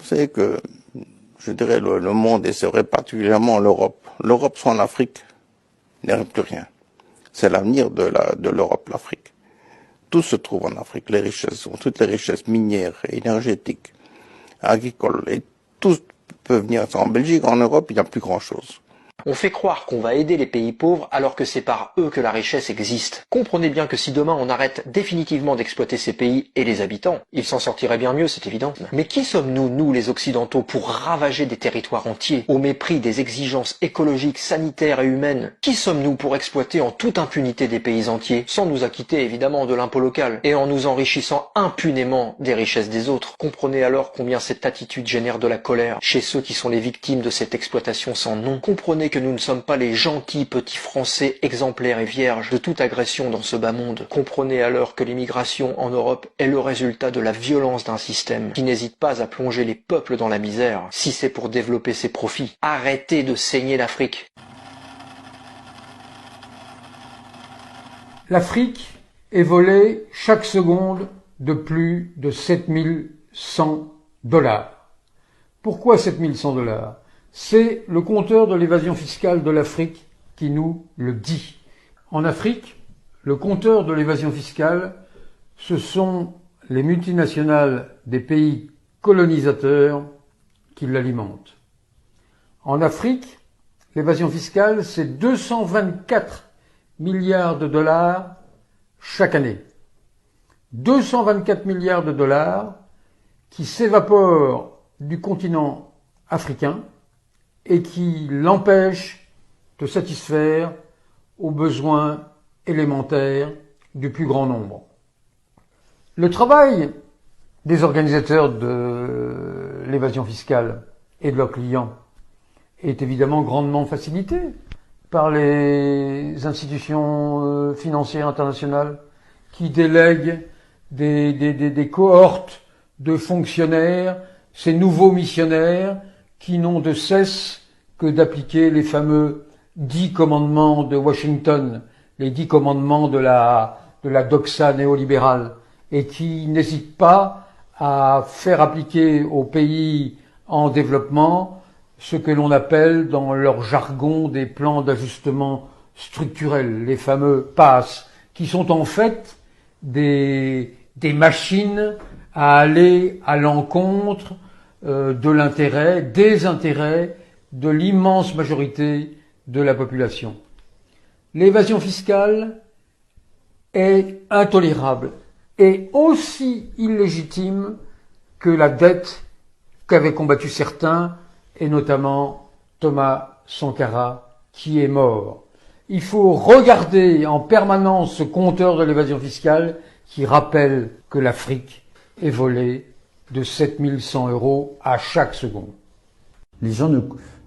Vous savez que, je dirais, le monde, et c'est vrai particulièrement l'Europe. L'Europe sans l'Afrique n'est plus rien. C'est l'avenir de l'Europe, l'Afrique. Tout se trouve en Afrique, les richesses, toutes les richesses minières, énergétiques, agricoles, et tout peut venir. En Belgique, en Europe, il n'y a plus grand-chose. On fait croire qu'on va aider les pays pauvres alors que c'est par eux que la richesse existe. Comprenez bien que si demain on arrête définitivement d'exploiter ces pays et les habitants, ils s'en sortiraient bien mieux, c'est évident. Mais qui sommes-nous, nous les Occidentaux, pour ravager des territoires entiers, au mépris des exigences écologiques, sanitaires et humaines? Qui sommes-nous pour exploiter en toute impunité des pays entiers, sans nous acquitter évidemment de l'impôt local, et en nous enrichissant impunément des richesses des autres? Comprenez alors combien cette attitude génère de la colère chez ceux qui sont les victimes de cette exploitation sans nom. Comprenez que nous ne sommes pas les gentils petits Français exemplaires et vierges de toute agression dans ce bas monde. Comprenez alors que l'immigration en Europe est le résultat de la violence d'un système qui n'hésite pas à plonger les peuples dans la misère, si c'est pour développer ses profits. Arrêtez de saigner l'Afrique. L'Afrique est volée chaque seconde de plus de 7100 $. Pourquoi 7100 $? C'est le compteur de l'évasion fiscale de l'Afrique qui nous le dit. En Afrique, le compteur de l'évasion fiscale, ce sont les multinationales des pays colonisateurs qui l'alimentent. En Afrique, l'évasion fiscale, c'est 224 milliards de dollars chaque année. 224 milliards de dollars qui s'évaporent du continent africain et qui l'empêche de satisfaire aux besoins élémentaires du plus grand nombre. Le travail des organisateurs de l'évasion fiscale et de leurs clients est évidemment grandement facilité par les institutions financières internationales qui délèguent des cohortes de fonctionnaires, ces nouveaux missionnaires qui n'ont de cesse que d'appliquer les fameux 10 commandements de Washington, les 10 commandements de la doxa néolibérale, et qui n'hésitent pas à faire appliquer aux pays en développement ce que l'on appelle dans leur jargon des plans d'ajustement structurel, les fameux PASS, qui sont en fait des machines à aller à l'encontre des intérêts de l'immense majorité de la population. L'évasion fiscale est intolérable et aussi illégitime que la dette qu'avaient combattu certains, et notamment Thomas Sankara, qui est mort. Il faut regarder en permanence ce compteur de l'évasion fiscale qui rappelle que l'Afrique est volée de 7100 € à chaque seconde. Les gens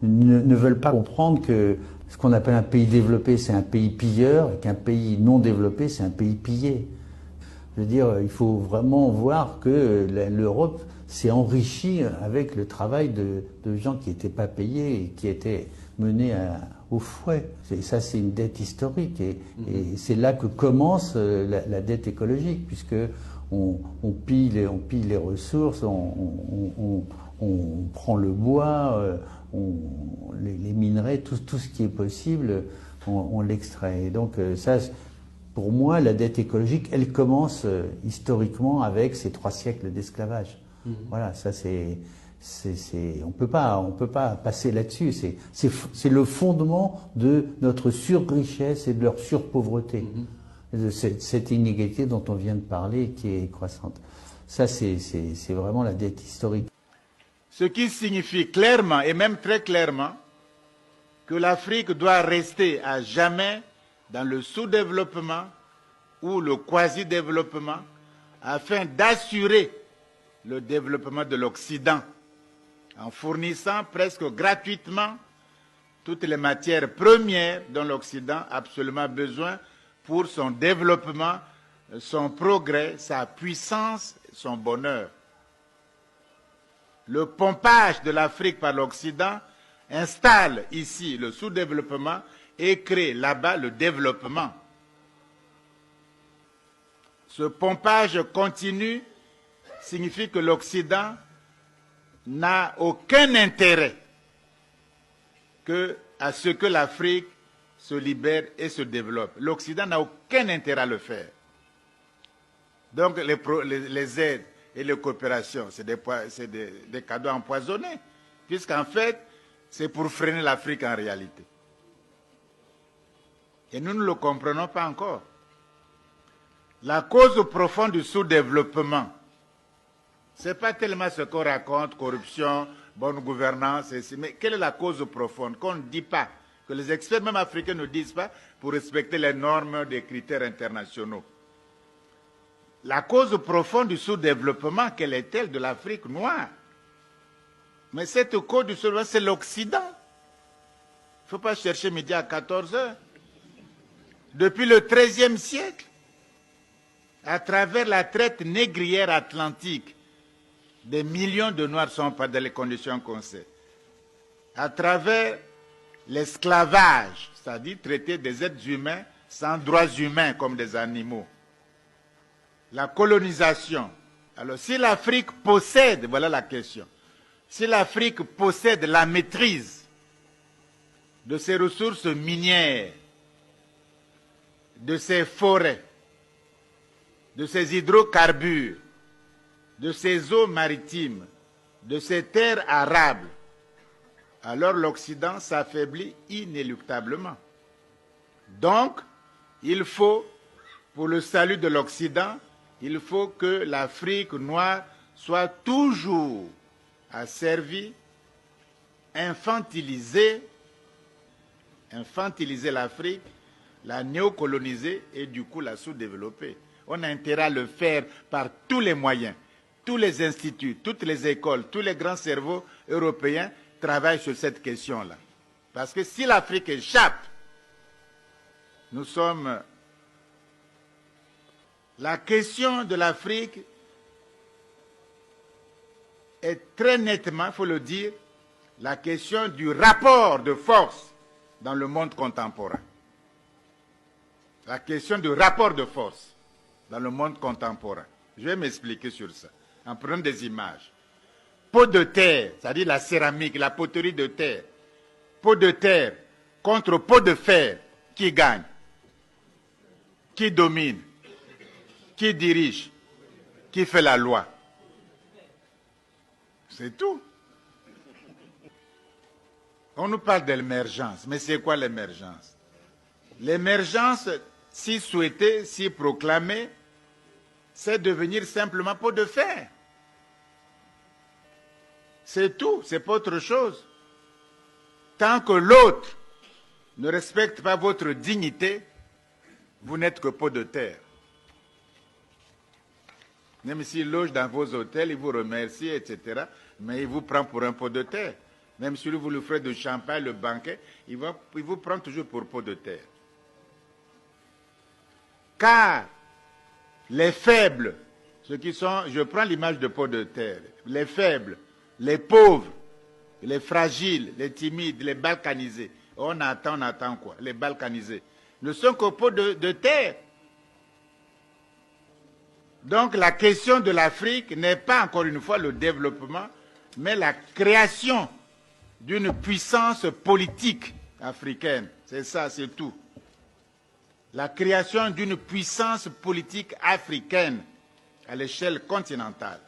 ne veulent pas comprendre que ce qu'on appelle un pays développé, c'est un pays pilleur, et qu'un pays non développé, c'est un pays pillé. Je veux dire, il faut vraiment voir que l'Europe s'est enrichie avec le travail de gens qui n'étaient pas payés et qui étaient menés au fouet. Ça, c'est une dette historique, et c'est là que commence la dette écologique, puisque on pille les ressources, on prend le bois, les minerais, tout ce qui est possible, on l'extrait. Et donc ça, pour moi, la dette écologique, elle commence historiquement avec ces 3 siècles d'esclavage. Voilà, ça on peut pas passer là-dessus. C'est le fondement de notre surrichesse et de leur surpauvreté. Cette inégalité dont on vient de parler, qui est croissante. Ça, c'est vraiment la dette historique. Ce qui signifie clairement, et même très clairement, que l'Afrique doit rester à jamais dans le sous-développement ou le quasi-développement, afin d'assurer le développement de l'Occident, en fournissant presque gratuitement toutes les matières premières dont l'Occident a absolument besoin pour son développement, son progrès, sa puissance, son bonheur. Le pompage de l'Afrique par l'Occident installe ici le sous-développement et crée là-bas le développement. Ce pompage continu signifie que l'Occident n'a aucun intérêt à ce que l'Afrique se libère et se développe. L'Occident n'a aucun intérêt à le faire. Donc les aides et les coopérations, c'est des cadeaux empoisonnés, puisqu'en fait, c'est pour freiner l'Afrique en réalité. Et nous ne le comprenons pas encore. La cause profonde du sous-développement, ce n'est pas tellement ce qu'on raconte, corruption, bonne gouvernance, mais quelle est la cause profonde qu'on ne dit pas, que les experts même africains ne disent pas pour respecter les normes des critères internationaux. La cause profonde du sous-développement, quelle est-elle de l'Afrique noire? Mais cette cause du sous-développement, c'est l'Occident. Il ne faut pas chercher midi à 14 heures. Depuis le XIIIe siècle, à travers la traite négrière atlantique, des millions de Noirs sont pas dans les conditions qu'on sait. À travers l'esclavage, c'est-à-dire traiter des êtres humains sans droits humains comme des animaux. La colonisation. Alors si l'Afrique possède, voilà la question, si l'Afrique possède la maîtrise de ses ressources minières, de ses forêts, de ses hydrocarbures, de ses eaux maritimes, de ses terres arables, alors l'Occident s'affaiblit inéluctablement. Donc, il faut, pour le salut de l'Occident, il faut que l'Afrique noire soit toujours asservie, infantiliser l'Afrique, la néocoloniser et du coup la sous-développer. On a intérêt à le faire par tous les moyens. Tous les instituts, toutes les écoles, tous les grands cerveaux européens travaillent sur cette question-là. Parce que si l'Afrique échappe, nous sommes... La question de l'Afrique est très nettement, il faut le dire, la question du rapport de force dans le monde contemporain. La question du rapport de force dans le monde contemporain. Je vais m'expliquer sur ça, en prenant des images. Pot de terre, c'est-à-dire la céramique, la poterie de terre. Pot de terre contre pot de fer, qui gagne? Qui domine? Qui dirige? Qui fait la loi? C'est tout. On nous parle de l'émergence, mais c'est quoi l'émergence? L'émergence, si souhaitée, si proclamée, c'est devenir simplement pot de fer. C'est tout, c'est pas autre chose. Tant que l'autre ne respecte pas votre dignité, vous n'êtes que pot de terre. Même s'il loge dans vos hôtels, il vous remercie, etc. Mais il vous prend pour un pot de terre. Même si vous lui ferez de champagne, le banquet, il vous prend toujours pour pot de terre. Car les faibles, ceux qui sont, je prends l'image de pot de terre, les faibles, les pauvres, les fragiles, les timides, les balkanisés, on attend quoi? Les balkanisés ne sont qu'au pot de terre. Donc la question de l'Afrique n'est pas encore une fois le développement, mais la création d'une puissance politique africaine. C'est ça, c'est tout. La création d'une puissance politique africaine à l'échelle continentale.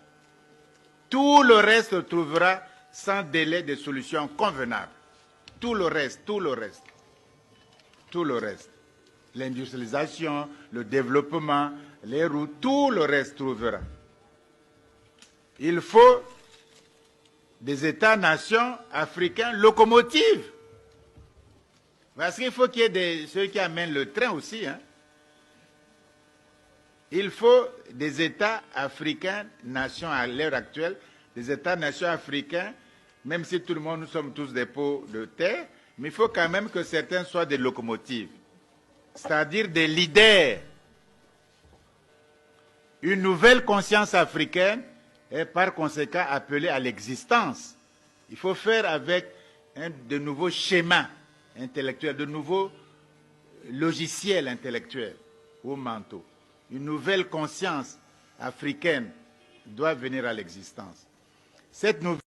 Tout le reste trouvera sans délai des solutions convenables. Tout le reste. L'industrialisation, le développement, les routes, tout le reste trouvera. Il faut des États-nations africains locomotives. Parce qu'il faut qu'il y ait ceux qui amènent le train aussi. Hein. Il faut des États africains, nations à l'heure actuelle, des États-nations africains, même si tout le monde, nous sommes tous des pots de terre, mais il faut quand même que certains soient des locomotives, c'est-à-dire des leaders. Une nouvelle conscience africaine est par conséquent appelée à l'existence. Il faut faire avec de nouveaux schémas intellectuels, de nouveaux logiciels intellectuels ou mentaux. Une nouvelle conscience africaine doit venir à l'existence. Cette nouvelle